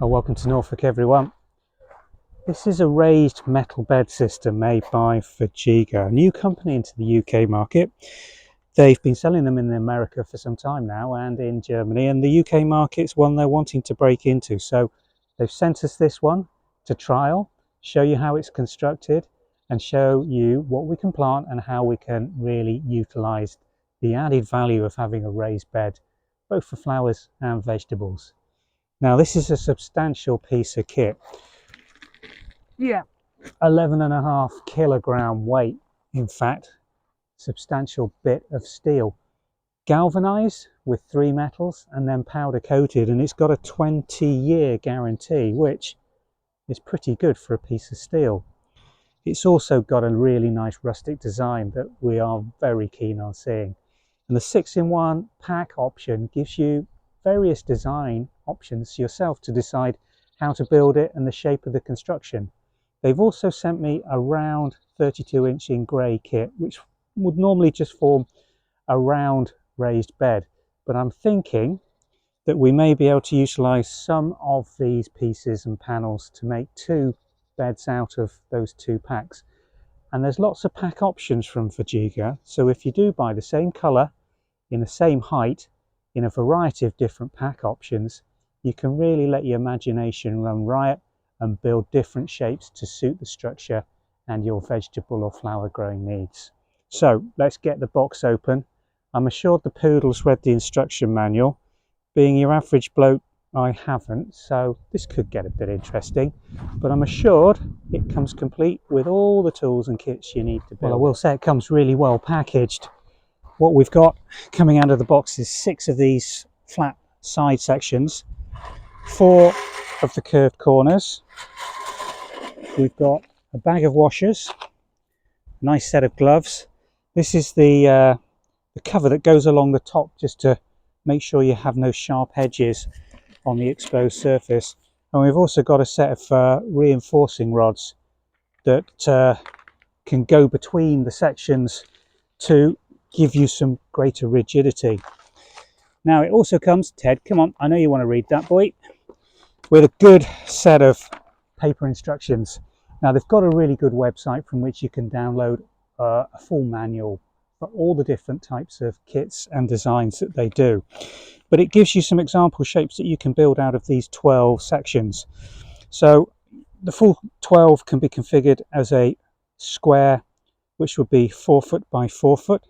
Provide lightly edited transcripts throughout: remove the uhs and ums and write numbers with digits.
Welcome to Norfolk, everyone. This is a raised metal bed system made by Vegega, a new company into the UK market. They've been selling them in America for some time now and in Germany, and the UK market's one they're wanting to break into. So they've sent us this one to trial, show you how it's constructed and show you what we can plant and how we can really utilise the added value of having a raised bed, both for flowers and vegetables. Now this is a substantial piece of kit. 11.5 kilogram weight, in fact, substantial bit of steel. Galvanized with 3 metals and then powder coated, and it's got a 20-year guarantee, which is pretty good for a piece of steel. It's also got a really nice rustic design that we are very keen on seeing. And the 6-in-1 pack option gives you various design options yourself to decide how to build it and the shape of the construction. They've also sent me a round 32-inch in grey kit, which would normally just form a round raised bed. But I'm thinking that we may be able to utilise some of these pieces and panels to make 2 beds out of those 2 packs. And there's lots of pack options from Vegega. So if you do buy the same colour, in the same height, in a variety of different pack options, you can really let your imagination run riot and build different shapes to suit the structure and your vegetable or flower growing needs. So let's get the box open. I'm assured the poodle's read the instruction manual. Being your average bloke, I haven't, so this could get a bit interesting, but I'm assured it comes complete with all the tools and kits you need to build. Well, I will say it comes really well packaged. What we've got coming out of the box is 6 of these flat side sections, 4 of the curved corners. We've got a bag of washers, a nice set of gloves. This is the cover that goes along the top just to make sure you have no sharp edges on the exposed surface. And we've also got a set of reinforcing rods that can go between the sections to give you some greater rigidity. Now it also comes, Ted, come on, I know you want to read that, boy, with a good set of paper instructions. Now they've got a really good website from which you can download a full manual for all the different types of kits and designs that they do. But it gives you some example shapes that you can build out of these 12 sections. So the full 12 can be configured as a square, which would be 4 foot by 4 foot.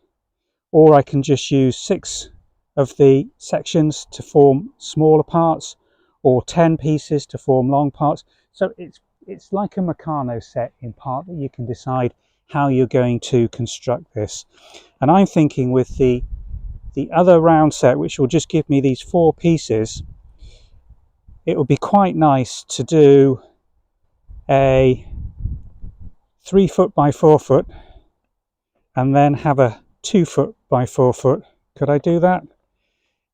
Or I can just use 6 of the sections to form smaller parts, or 10 pieces to form long parts. So it's like a Meccano set in part that you can decide how you're going to construct this. And I'm thinking with the other round set, which will just give me these 4 pieces, it would be quite nice to do a 3 foot by 4 foot and then have a 2 foot by 4 foot. Could I do that?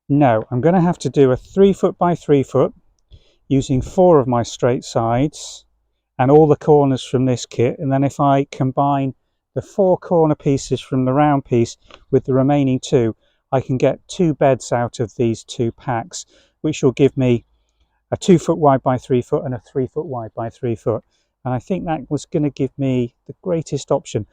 No, I'm going to have to do a 3 foot by 3 foot using 4 of my straight sides and all the corners from this kit. And then if I combine the 4 corner pieces from the round piece with the remaining 2, I can get 2 beds out of these 2 packs, which will give me a 2 foot wide by 3 foot and a 3 foot wide by 3 foot. And I think that was going to give me the greatest option.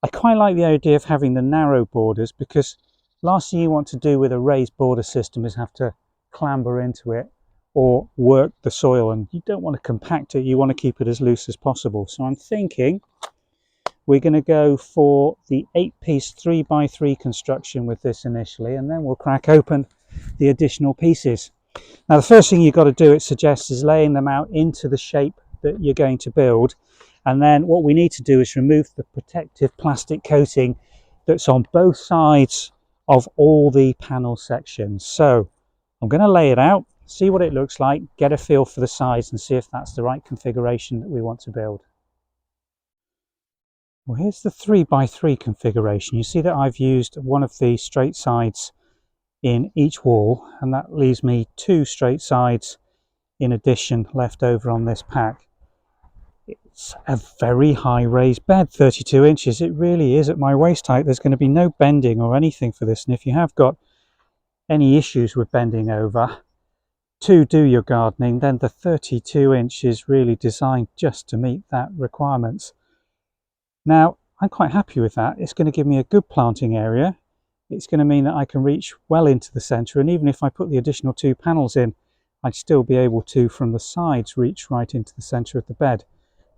I quite like the idea of having the narrow borders, because last thing you want to do with a raised border system is have to clamber into it or work the soil, and you don't want to compact it, you want to keep it as loose as possible. So I'm thinking we're going to go for the 8-piece 3x3 construction with this initially, and then we'll crack open the additional pieces. Now the first thing you've got to do, it suggests, is laying them out into the shape that you're going to build. And then what we need to do is remove the protective plastic coating that's on both sides of all the panel sections. So I'm going to lay it out, see what it looks like, get a feel for the size and see if that's the right configuration that we want to build. Well, here's the 3x3 configuration. You see that I've used one of the straight sides in each wall, and that leaves me 2 straight sides in addition left over on this pack. It's a very high raised bed, 32 inches. It really is at my waist height. There's going to be no bending or anything for this. And if you have got any issues with bending over, to do your gardening, then the 32-inch is really designed just to meet that requirements. Now, I'm quite happy with that. It's going to give me a good planting area. It's going to mean that I can reach well into the centre, and even if I put the additional 2 panels in, I'd still be able to, from the sides, reach right into the centre of the bed.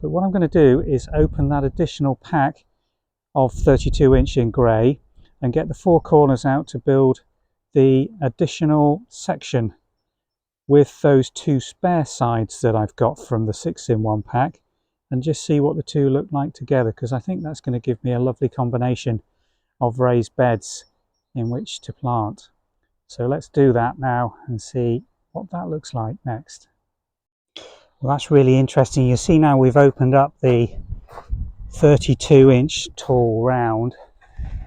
But what I'm going to do is open that additional pack of 32-inch in grey and get the 4 corners out to build the additional section with those 2 spare sides that I've got from the 6-in-1 pack, and just see what the 2 look like together, because I think that's going to give me a lovely combination of raised beds in which to plant. So let's do that now and see what that looks like next. Well, that's really interesting. You see now we've opened up the 32-inch tall round,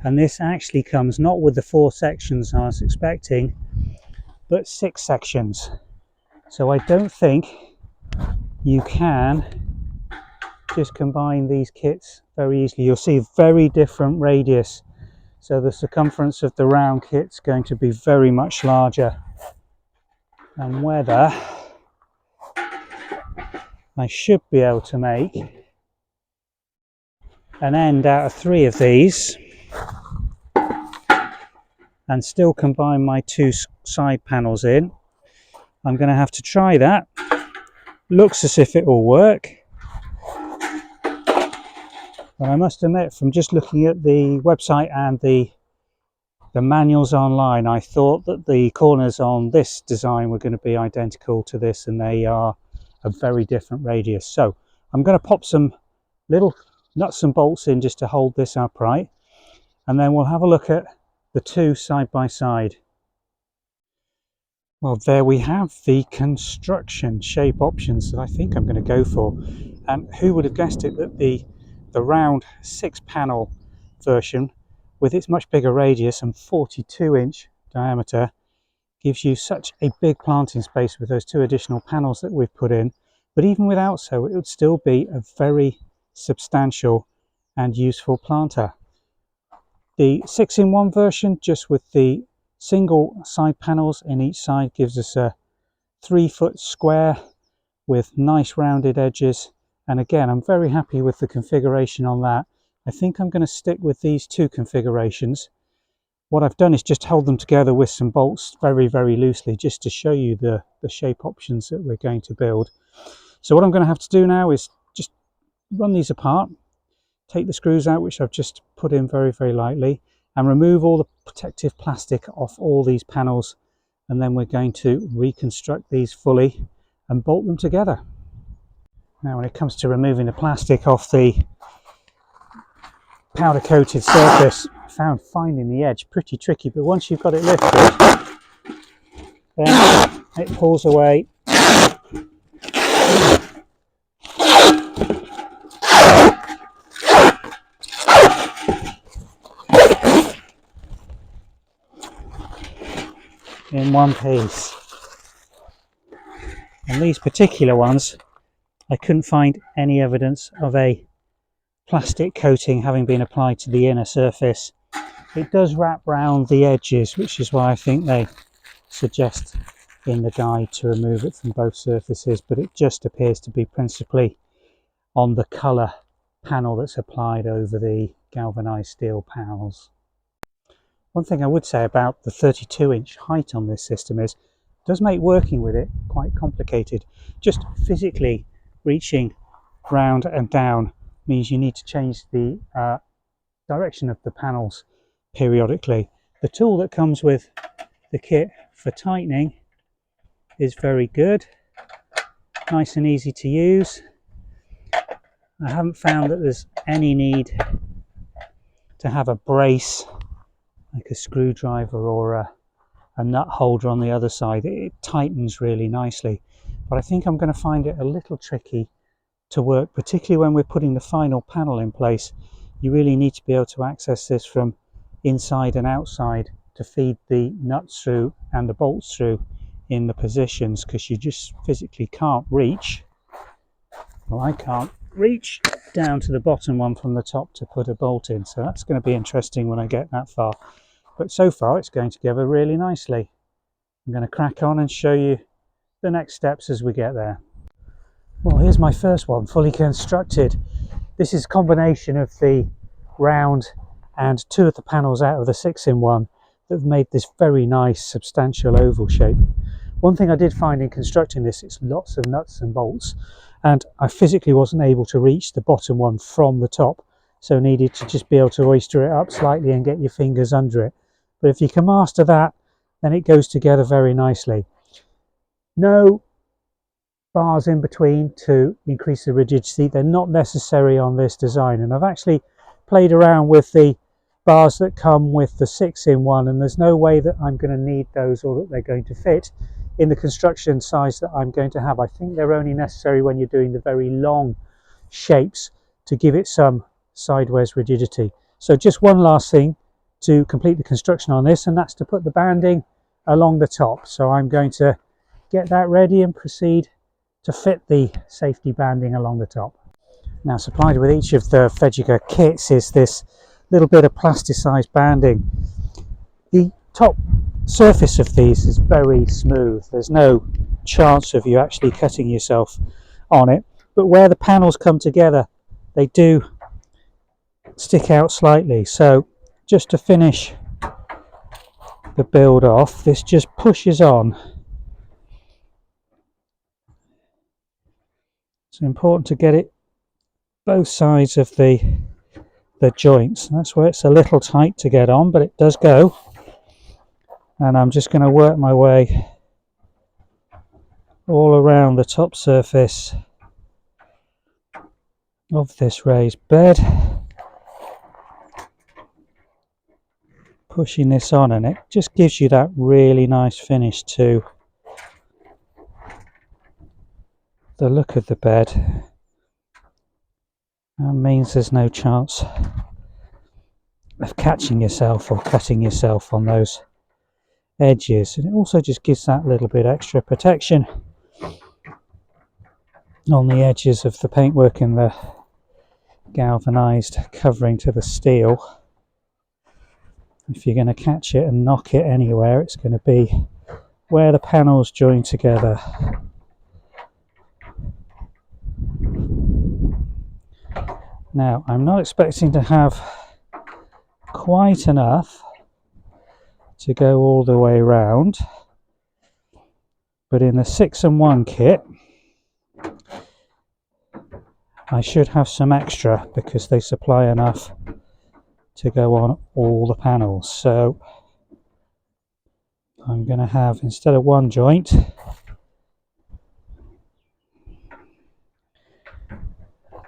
and this actually comes not with the 4 sections I was expecting, but 6 sections. So I don't think you can just combine these kits very easily. You'll see very different radius, so the circumference of the round kit's going to be very much larger, and whether I should be able to make an end out of 3 of these and still combine my 2 side panels in. I'm going to have to try that. Looks as if it will work, but I must admit, from just looking at the website and the manuals online, I thought that the corners on this design were going to be identical to this, and they are a very different radius. So I'm going to pop some little nuts and bolts in just to hold this upright, and then we'll have a look at the 2 side by side. Well, there we have the construction shape options that I think I'm going to go for. And who would have guessed it, that the round 6-panel version, with its much bigger radius and 42-inch diameter, gives you such a big planting space with those 2 additional panels that we've put in. But even without so, it would still be a very substantial and useful planter. The 6-in-1 version, just with the single side panels in each side, gives us a 3-foot square with nice rounded edges, and again, I'm very happy with the configuration on that. I think I'm going to stick with these 2 configurations. What I've done is just hold them together with some bolts very loosely, just to show you the shape options that we're going to build. So what I'm going to have to do now is just run these apart, take the screws out, which I've just put in very lightly, and remove all the protective plastic off all these panels, and then we're going to reconstruct these fully and bolt them together. Now, when it comes to removing the plastic off the powder coated surface, I found finding the edge pretty tricky, but once you've got it lifted, then it pulls away in one piece. And these particular ones, I couldn't find any evidence of a plastic coating having been applied to the inner surface. It does wrap round the edges, which is why I think they suggest in the guide to remove it from both surfaces, but it just appears to be principally on the colour panel that's applied over the galvanised steel panels. One thing I would say about the 32-inch height on this system is it does make working with it quite complicated. Just physically reaching round and down means you need to change the direction of the panels periodically. The tool that comes with the kit for tightening is very good, nice and easy to use. I haven't found that there's any need to have a brace like a screwdriver or a nut holder on the other side. It tightens really nicely, but I think I'm going to find it a little tricky to work, particularly when we're putting the final panel in place. You really need to be able to access this from inside and outside to feed the nuts through and the bolts through in the positions, because you just physically can't reach, well, I can't reach down to the bottom one from the top to put a bolt in. So that's going to be interesting when I get that far, but so far it's going together really nicely. I'm going to crack on and show you the next steps as we get there. Well, here's my first one, fully constructed. This is a combination of the round and two of the panels out of the 6-in-1 that have made this very nice substantial oval shape. One thing I did find in constructing this, it's lots of nuts and bolts, and I physically wasn't able to reach the bottom one from the top, so needed to just be able to oyster it up slightly and get your fingers under it. But if you can master that, then it goes together very nicely. No bars in between to increase the rigidity. They're not necessary on this design, and I've actually played around with the bars that come with the 6-in-1, and there's no way that I'm going to need those or that they're going to fit in the construction size that I'm going to have. I think they're only necessary when you're doing the very long shapes to give it some sideways rigidity. So just one last thing to complete the construction on this, and that's to put the banding along the top. So I'm going to get that ready and proceed to fit the safety banding along the top. Now, supplied with each of the Vegega kits is this little bit of plasticized banding. The top surface of these is very smooth. There's no chance of you actually cutting yourself on it, but where the panels come together, they do stick out slightly. So just to finish the build off, this just pushes on. It's important to get it both sides of the joints. That's where it's a little tight to get on, but it does go. And I'm just going to work my way all around the top surface of this raised bed, pushing this on, and it just gives you that really nice finish to the look of the bed. That means there's no chance of catching yourself or cutting yourself on those edges, and it also just gives that little bit extra protection on the edges of the paintwork and the galvanized covering to the steel. If you're going to catch it and knock it anywhere, it's going to be where the panels join together. Now, I'm not expecting to have quite enough to go all the way around, but in the 6-in-1 kit I should have some extra because they supply enough to go on all the panels. So I'm going to have, instead of one joint,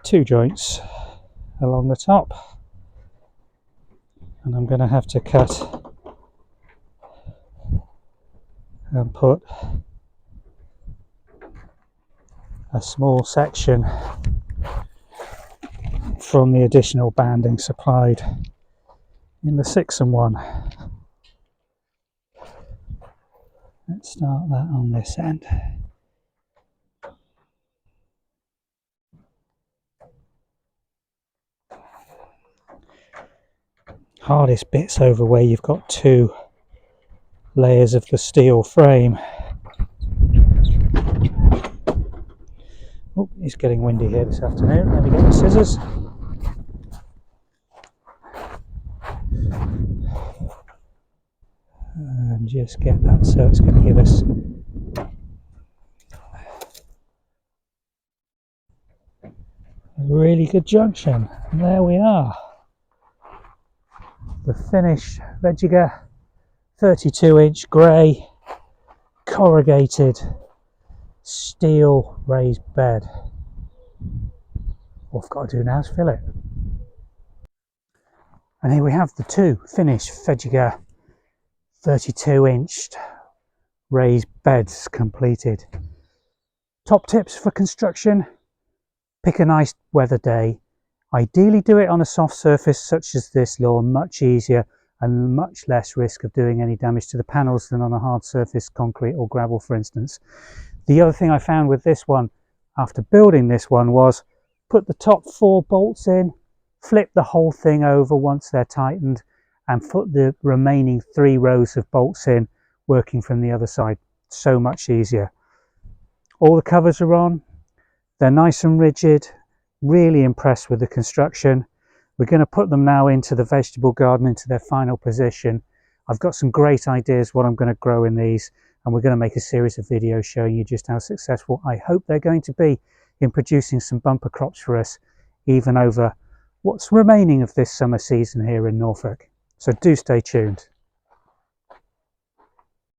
two joints along the top, and I'm going to have to cut and put a small section from the additional banding supplied in the 6-in-1. Let's start that on this end. Hardest bits over where you've got two layers of the steel frame. Oh, it's getting windy here this afternoon. Let me get the scissors. And just get that so it's going to give us a really good junction. And there we are. The finished Vegega 32-inch grey corrugated steel raised bed. All I've got to do now is fill it. And here we have the two finished Vegega 32-inch raised beds completed. Top tips for construction: pick a nice weather day. Ideally do it on a soft surface such as this lawn, much easier and much less risk of doing any damage to the panels than on a hard surface, concrete or gravel for instance. The other thing I found with this one after building this one was put the top 4 bolts in, flip the whole thing over once they're tightened, and put the remaining 3 rows of bolts in, working from the other side. So much easier. All the covers are on. They're nice and rigid. Really impressed with the construction. We're going to put them now into the vegetable garden, into their final position. I've got some great ideas what I'm going to grow in these, and we're going to make a series of videos showing you just how successful I hope they're going to be in producing some bumper crops for us, even over what's remaining of this summer season here in Norfolk. So do stay tuned.